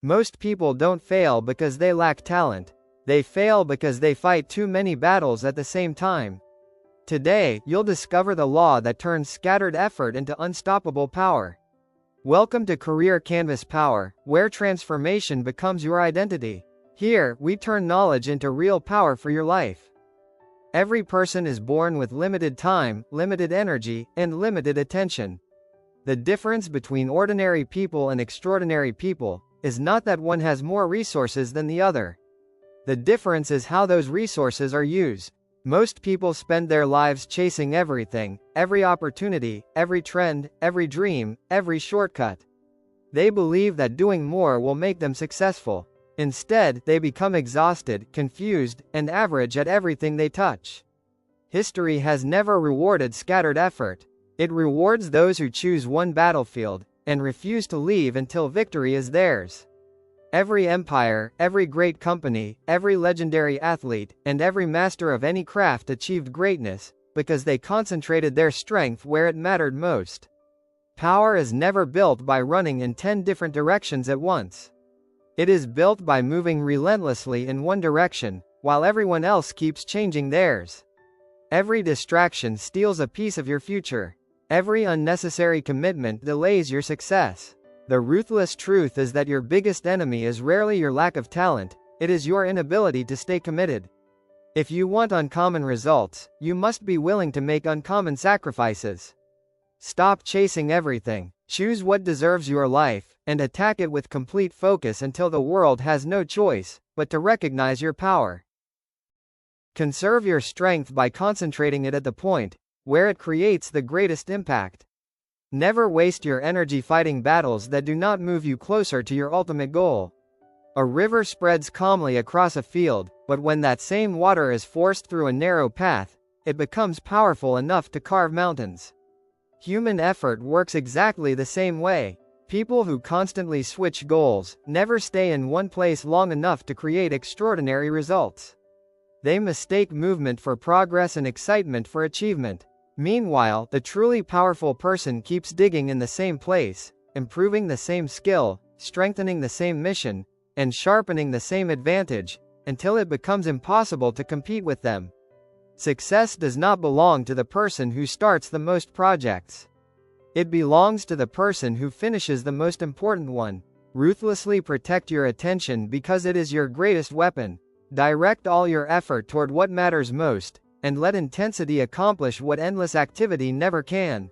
Most people don't fail because they lack talent. They fail because they fight too many battles at the same time. Today, you'll discover the law that turns scattered effort into unstoppable power. Welcome to Career Canvas Power, where transformation becomes your identity. Here, we turn knowledge into real power for your life. Every person is born with limited time, limited energy, and limited attention. The difference between ordinary people and extraordinary people is not that one has more resources than the other. The difference is how those resources are used. Most people spend their lives chasing everything, every opportunity, every trend, every dream, every shortcut. They believe that doing more will make them successful. Instead, they become exhausted, confused, and average at everything they touch. History has never rewarded scattered effort. It rewards those who choose one battlefield and refuse to leave until victory is theirs. Every empire, every great company, every legendary athlete, and every master of any craft achieved greatness because they concentrated their strength where it mattered most. Power is never built by running in 10 different directions at once. It is built by moving relentlessly in one direction, while everyone else keeps changing theirs. Every distraction steals a piece of your future. Every unnecessary commitment delays your success. The ruthless truth is that your biggest enemy is rarely your lack of talent, it is your inability to stay committed. If you want uncommon results, you must be willing to make uncommon sacrifices. Stop chasing everything, choose what deserves your life, and attack it with complete focus until the world has no choice but to recognize your power. Conserve your strength by concentrating it at the point where it creates the greatest impact. Never waste your energy fighting battles that do not move you closer to your ultimate goal. A river spreads calmly across a field, but when that same water is forced through a narrow path, it becomes powerful enough to carve mountains. Human effort works exactly the same way. People who constantly switch goals never stay in one place long enough to create extraordinary results. They mistake movement for progress and excitement for achievement. Meanwhile, the truly powerful person keeps digging in the same place, improving the same skill, strengthening the same mission, and sharpening the same advantage, until it becomes impossible to compete with them. Success does not belong to the person who starts the most projects. It belongs to the person who finishes the most important one. Ruthlessly protect your attention because it is your greatest weapon. Direct all your effort toward what matters most, and let intensity accomplish what endless activity never can.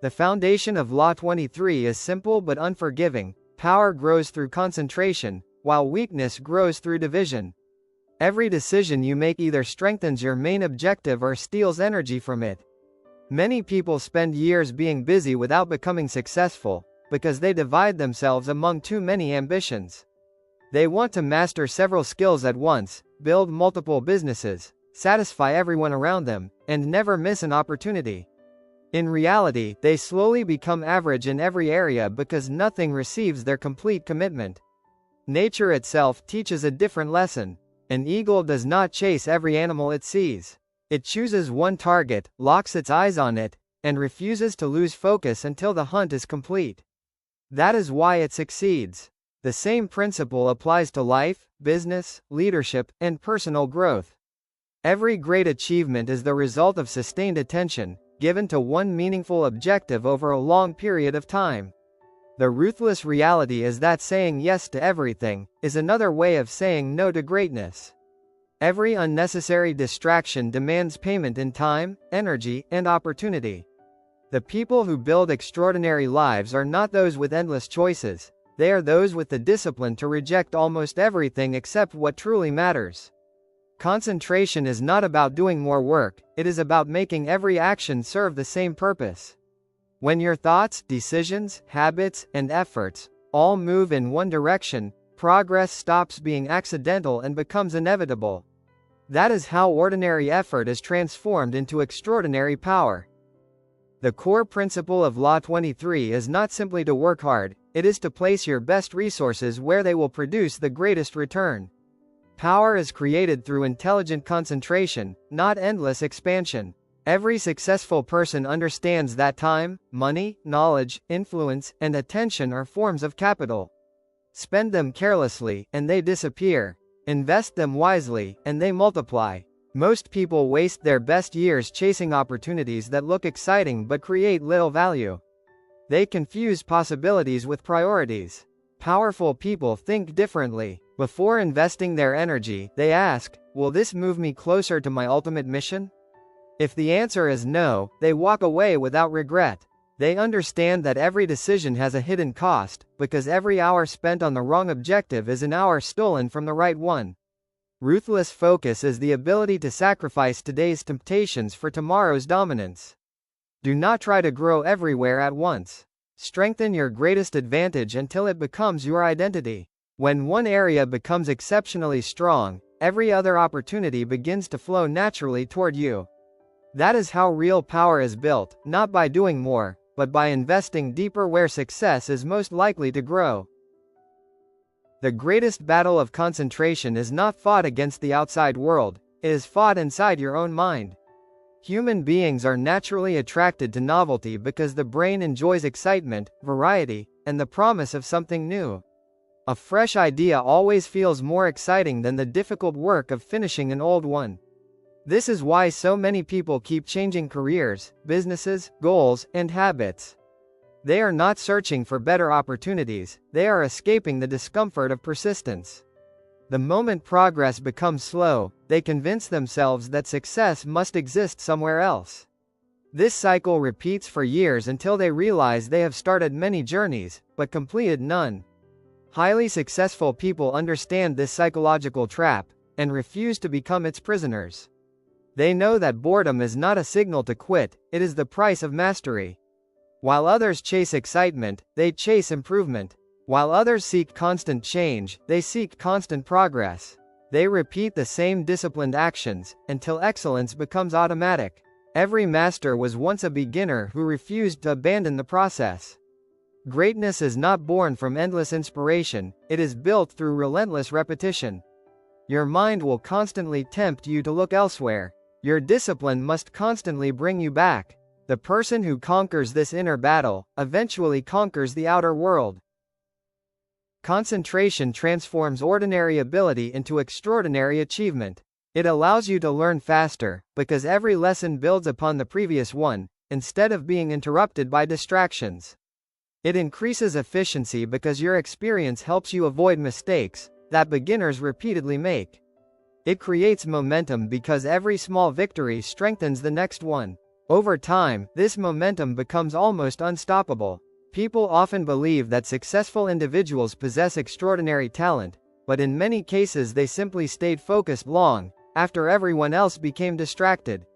The foundation of Law 23 is simple but unforgiving. Power grows through concentration, while weakness grows through division. Every decision you make either strengthens your main objective or steals energy from it. Many people spend years being busy without becoming successful, because they divide themselves among too many ambitions. They want to master several skills at once, build multiple businesses, satisfy everyone around them, and never miss an opportunity. In reality, they slowly become average in every area because nothing receives their complete commitment. Nature itself teaches a different lesson. An eagle does not chase every animal it sees. It chooses one target, locks its eyes on it, and refuses to lose focus until the hunt is complete. That is why it succeeds. The same principle applies to life, business, leadership, and personal growth. Every great achievement is the result of sustained attention, given to one meaningful objective over a long period of time. The ruthless reality is that saying yes to everything is another way of saying no to greatness. Every unnecessary distraction demands payment in time, energy, and opportunity. The people who build extraordinary lives are not those with endless choices, they are those with the discipline to reject almost everything except what truly matters. Concentration is not about doing more work, it is about making every action serve the same purpose. When your thoughts, decisions, habits, and efforts all move in one direction, progress stops being accidental and becomes inevitable. That is how ordinary effort is transformed into extraordinary power. The core principle of Law 23 is not simply to work hard, it is to place your best resources where they will produce the greatest return. Power is created through intelligent concentration, not endless expansion. Every successful person understands that time, money, knowledge, influence, and attention are forms of capital. Spend them carelessly, and they disappear. Invest them wisely, and they multiply. Most people waste their best years chasing opportunities that look exciting but create little value. They confuse possibilities with priorities. Powerful people think differently. Before investing their energy, they ask, will this move me closer to my ultimate mission? If the answer is no, they walk away without regret. They understand that every decision has a hidden cost, because every hour spent on the wrong objective is an hour stolen from the right one. Ruthless focus is the ability to sacrifice today's temptations for tomorrow's dominance. Do not try to grow everywhere at once. Strengthen your greatest advantage until it becomes your identity. When one area becomes exceptionally strong, every other opportunity begins to flow naturally toward you. That is how real power is built, not by doing more, but by investing deeper where success is most likely to grow. The greatest battle of concentration is not fought against the outside world, it is fought inside your own mind. Human beings are naturally attracted to novelty because the brain enjoys excitement, variety, and the promise of something new. A fresh idea always feels more exciting than the difficult work of finishing an old one. This is why so many people keep changing careers, businesses, goals, and habits. They are not searching for better opportunities, they are escaping the discomfort of persistence. The moment progress becomes slow, they convince themselves that success must exist somewhere else. This cycle repeats for years until they realize they have started many journeys, but completed none. Highly successful people understand this psychological trap, and refuse to become its prisoners. They know that boredom is not a signal to quit, it is the price of mastery. While others chase excitement, they chase improvement. While others seek constant change, they seek constant progress. They repeat the same disciplined actions, until excellence becomes automatic. Every master was once a beginner who refused to abandon the process. Greatness is not born from endless inspiration, it is built through relentless repetition. Your mind will constantly tempt you to look elsewhere. Your discipline must constantly bring you back. The person who conquers this inner battle, eventually conquers the outer world. Concentration transforms ordinary ability into extraordinary achievement. It allows you to learn faster, because every lesson builds upon the previous one, instead of being interrupted by distractions. It increases efficiency because your experience helps you avoid mistakes that beginners repeatedly make. It creates momentum because every small victory strengthens the next one. Over time, this momentum becomes almost unstoppable. People often believe that successful individuals possess extraordinary talent, but in many cases they simply stayed focused long after everyone else became distracted.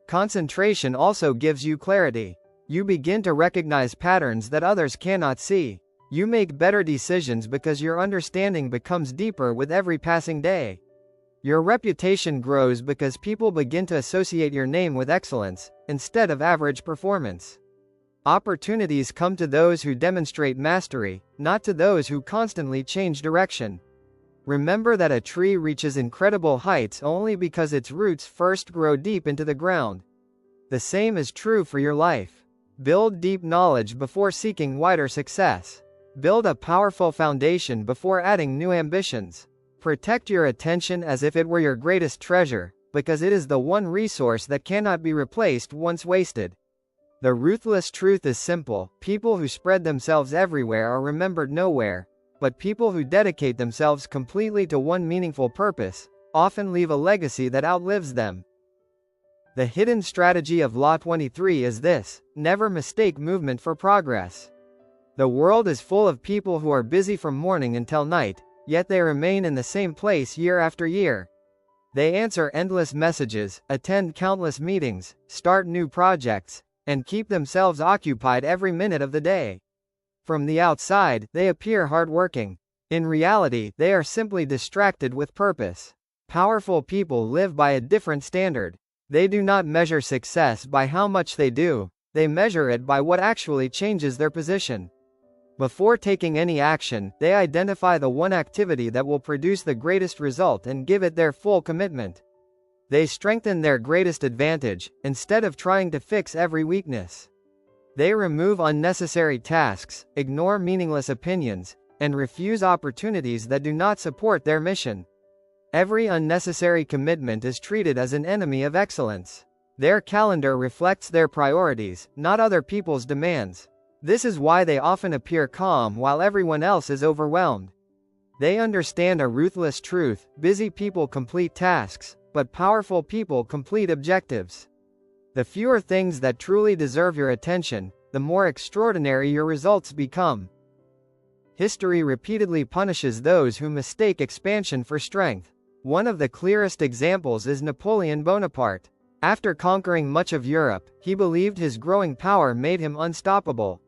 Concentration also gives you clarity. You begin to recognize patterns that others cannot see. You make better decisions because your understanding becomes deeper with every passing day. Your reputation grows because people begin to associate your name with excellence, instead of average performance. Opportunities come to those who demonstrate mastery, not to those who constantly change direction. Remember that a tree reaches incredible heights only because its roots first grow deep into the ground. The same is true for your life. Build deep knowledge before seeking wider success. Build a powerful foundation before adding new ambitions. Protect your attention as if it were your greatest treasure, because it is the one resource that cannot be replaced once wasted. The ruthless truth is simple: people who spread themselves everywhere are remembered nowhere, but people who dedicate themselves completely to one meaningful purpose often leave a legacy that outlives them. The hidden strategy of Law 23 is this: never mistake movement for progress. The world is full of people who are busy from morning until night, yet they remain in the same place year after year. They answer endless messages, attend countless meetings, start new projects, and keep themselves occupied every minute of the day. From the outside, they appear hardworking. In reality, they are simply distracted with purpose. Powerful people live by a different standard. They do not measure success by how much they do, they measure it by what actually changes their position. Before taking any action, they identify the one activity that will produce the greatest result and give it their full commitment. They strengthen their greatest advantage, instead of trying to fix every weakness. They remove unnecessary tasks, ignore meaningless opinions, and refuse opportunities that do not support their mission. Every unnecessary commitment is treated as an enemy of excellence. Their calendar reflects their priorities, not other people's demands. This is why they often appear calm while everyone else is overwhelmed. They understand a ruthless truth: busy people complete tasks, but powerful people complete objectives. The fewer things that truly deserve your attention, the more extraordinary your results become. History repeatedly punishes those who mistake expansion for strength. One of the clearest examples is Napoleon Bonaparte. After conquering much of Europe, he believed his growing power made him unstoppable.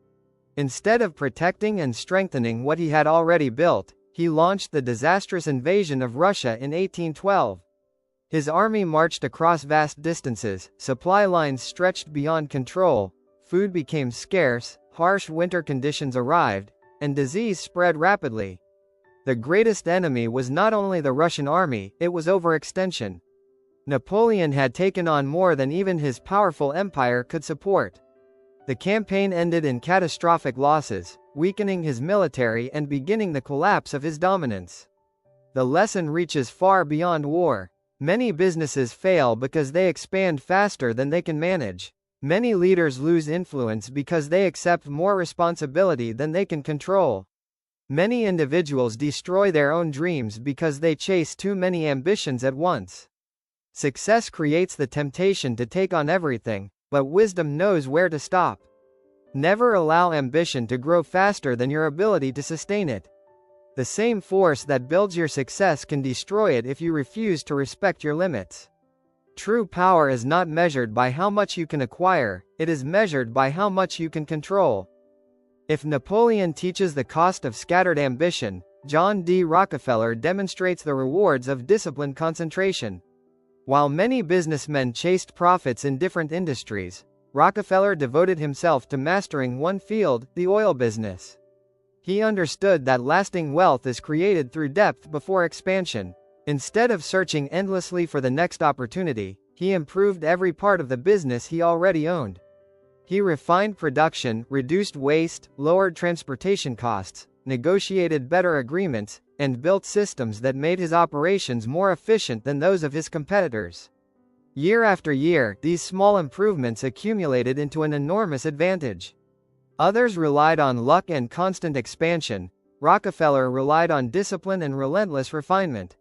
Instead of protecting and strengthening what he had already built, he launched the disastrous invasion of Russia in 1812. His army marched across vast distances, supply lines stretched beyond control, food became scarce, harsh winter conditions arrived, and disease spread rapidly. The greatest enemy was not only the Russian army, it was overextension. Napoleon had taken on more than even his powerful empire could support. The campaign ended in catastrophic losses, weakening his military and beginning the collapse of his dominance. The lesson reaches far beyond war. Many businesses fail because they expand faster than they can manage. Many leaders lose influence because they accept more responsibility than they can control. Many individuals destroy their own dreams because they chase too many ambitions at once. Success creates the temptation to take on everything, but wisdom knows where to stop. Never allow ambition to grow faster than your ability to sustain it. The same force that builds your success can destroy it if you refuse to respect your limits. True power is not measured by how much you can acquire, it is measured by how much you can control. If Napoleon teaches the cost of scattered ambition, John D. Rockefeller demonstrates the rewards of disciplined concentration. While many businessmen chased profits in different industries, Rockefeller devoted himself to mastering one field, the oil business. He understood that lasting wealth is created through depth before expansion. Instead of searching endlessly for the next opportunity, he improved every part of the business he already owned. He refined production, reduced waste, lowered transportation costs, negotiated better agreements, and built systems that made his operations more efficient than those of his competitors. Year after year, these small improvements accumulated into an enormous advantage. Others relied on luck and constant expansion. Rockefeller relied on discipline and relentless refinement.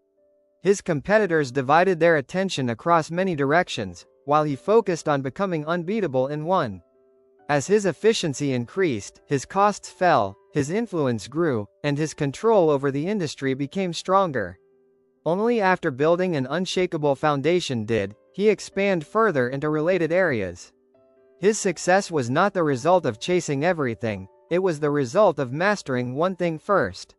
His competitors divided their attention across many directions, while he focused on becoming unbeatable in one. As his efficiency increased, his costs fell, his influence grew, and his control over the industry became stronger. Only after building an unshakable foundation did he expand further into related areas. His success was not the result of chasing everything, it was the result of mastering one thing first.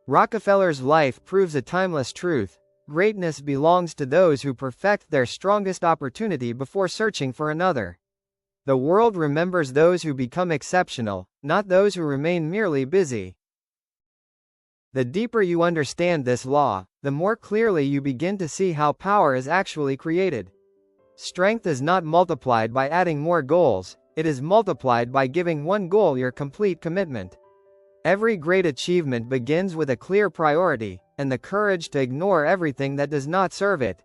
Rockefeller's life proves a timeless truth: greatness belongs to those who perfect their strongest opportunity before searching for another. The world remembers those who become exceptional, not those who remain merely busy. The deeper you understand this law, the more clearly you begin to see how power is actually created. Strength is not multiplied by adding more goals, it is multiplied by giving one goal your complete commitment. Every great achievement begins with a clear priority, and the courage to ignore everything that does not serve it.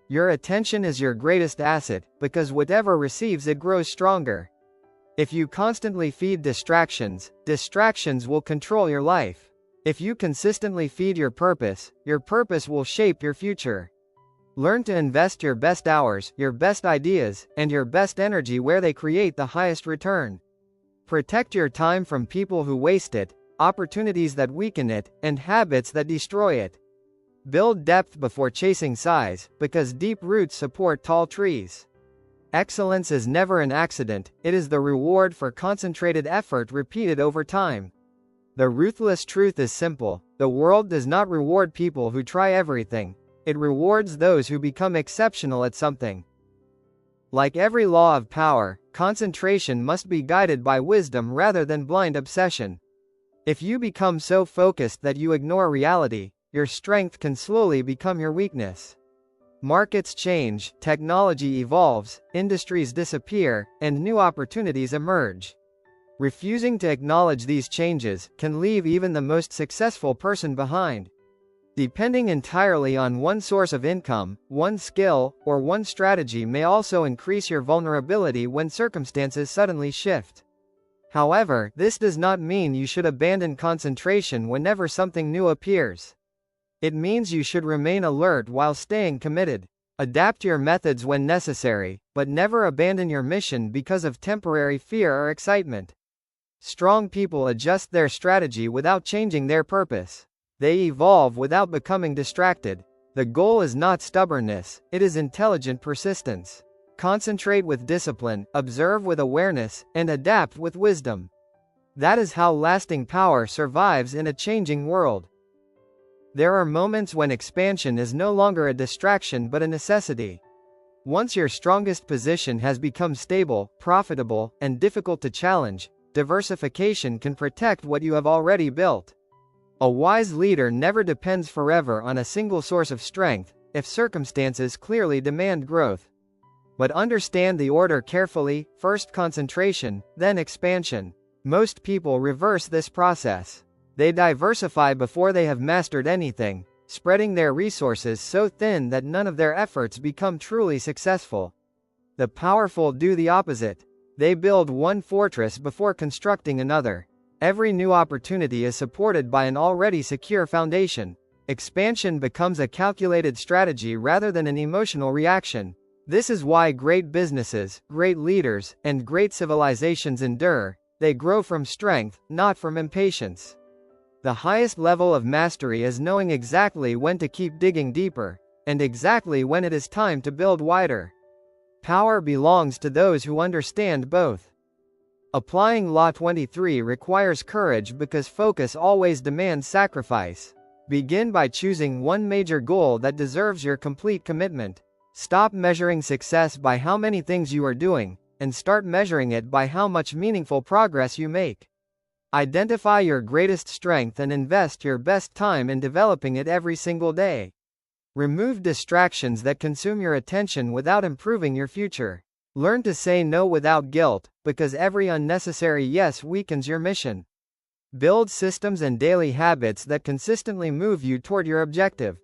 Your attention is your greatest asset, because whatever receives it grows stronger. If you constantly feed distractions, distractions will control your life. If you consistently feed your purpose will shape your future. Learn to invest your best hours, your best ideas, and your best energy where they create the highest return. Protect your time from people who waste it, opportunities that weaken it, and habits that destroy it. Build depth before chasing size, because deep roots support tall trees. Excellence is never an accident, it is the reward for concentrated effort repeated over time. The ruthless truth is simple: the world does not reward people who try everything, it rewards those who become exceptional at something. Like every law of power, concentration must be guided by wisdom rather than blind obsession. If you become so focused that you ignore reality, your strength can slowly become your weakness. Markets change, technology evolves, industries disappear, and new opportunities emerge. Refusing to acknowledge these changes can leave even the most successful person behind. Depending entirely on one source of income, one skill, or one strategy may also increase your vulnerability when circumstances suddenly shift. However, this does not mean you should abandon concentration whenever something new appears. It means you should remain alert while staying committed. Adapt your methods when necessary, but never abandon your mission because of temporary fear or excitement. Strong people adjust their strategy without changing their purpose. They evolve without becoming distracted. The goal is not stubbornness, it is intelligent persistence. Concentrate with discipline, observe with awareness, and adapt with wisdom. That is how lasting power survives in a changing world. There are moments when expansion is no longer a distraction but a necessity. Once your strongest position has become stable, profitable, and difficult to challenge, diversification can protect what you have already built. A wise leader never depends forever on a single source of strength, if circumstances clearly demand growth. But understand the order carefully: first concentration, then expansion. Most people reverse this process. They diversify before they have mastered anything, spreading their resources so thin that none of their efforts become truly successful. The powerful do the opposite. They build one fortress before constructing another. Every new opportunity is supported by an already secure foundation. Expansion becomes a calculated strategy rather than an emotional reaction. This is why great businesses, great leaders, and great civilizations endure. They grow from strength, not from impatience. The highest level of mastery is knowing exactly when to keep digging deeper, and exactly when it is time to build wider. Power belongs to those who understand both. Applying Law 23 requires courage because focus always demands sacrifice. Begin by choosing one major goal that deserves your complete commitment. Stop measuring success by how many things you are doing, and start measuring it by how much meaningful progress you make. Identify your greatest strength and invest your best time in developing it every single day. Remove distractions that consume your attention without improving your future. Learn to say no without guilt, because every unnecessary yes weakens your mission. Build systems and daily habits that consistently move you toward your objective.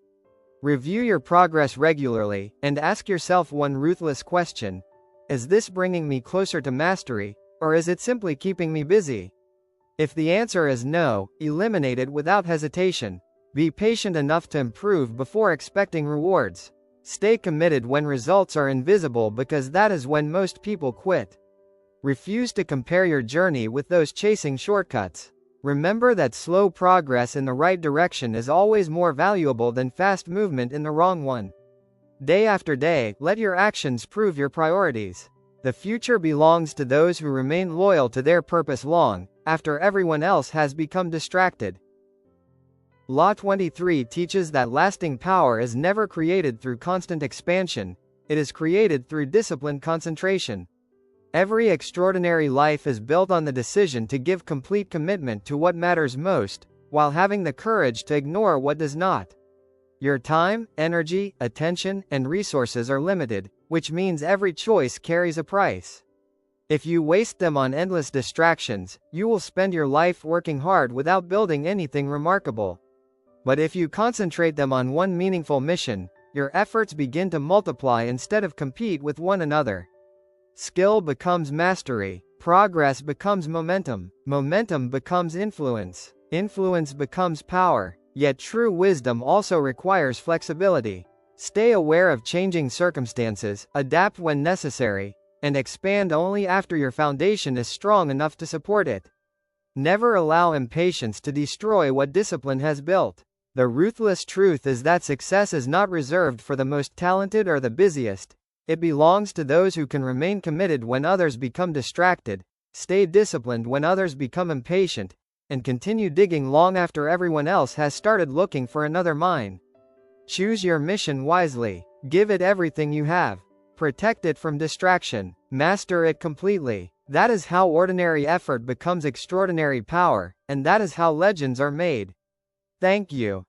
Review your progress regularly, and ask yourself one ruthless question: is this bringing me closer to mastery, or is it simply keeping me busy? If the answer is no, eliminate it without hesitation. Be patient enough to improve before expecting rewards. Stay committed when results are invisible, because that is when most people quit. Refuse to compare your journey with those chasing shortcuts. Remember that slow progress in the right direction is always more valuable than fast movement in the wrong one. Day after day, let your actions prove your priorities. The future belongs to those who remain loyal to their purpose long after everyone else has become distracted. Law 23 teaches that lasting power is never created through constant expansion, it is created through disciplined concentration. Every extraordinary life is built on the decision to give complete commitment to what matters most, while having the courage to ignore what does not. Your time, energy, attention, and resources are limited, which means every choice carries a price. If you waste them on endless distractions, you will spend your life working hard without building anything remarkable. But if you concentrate them on one meaningful mission, your efforts begin to multiply instead of compete with one another. Skill becomes mastery, progress becomes momentum, momentum becomes influence, influence becomes power. Yet true wisdom also requires flexibility. Stay aware of changing circumstances, adapt when necessary, and expand only after your foundation is strong enough to support it. Never allow impatience to destroy what discipline has built. The ruthless truth is that success is not reserved for the most talented or the busiest. It belongs to those who can remain committed when others become distracted, stay disciplined when others become impatient, and continue digging long after everyone else has started looking for another mine. Choose your mission wisely. Give it everything you have. Protect it from distraction. Master it completely. That is how ordinary effort becomes extraordinary power, and that is how legends are made. Thank you.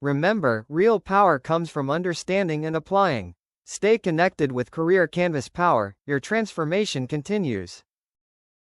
Remember, real power comes from understanding and applying. Stay connected with Career Canvas Power, your transformation continues.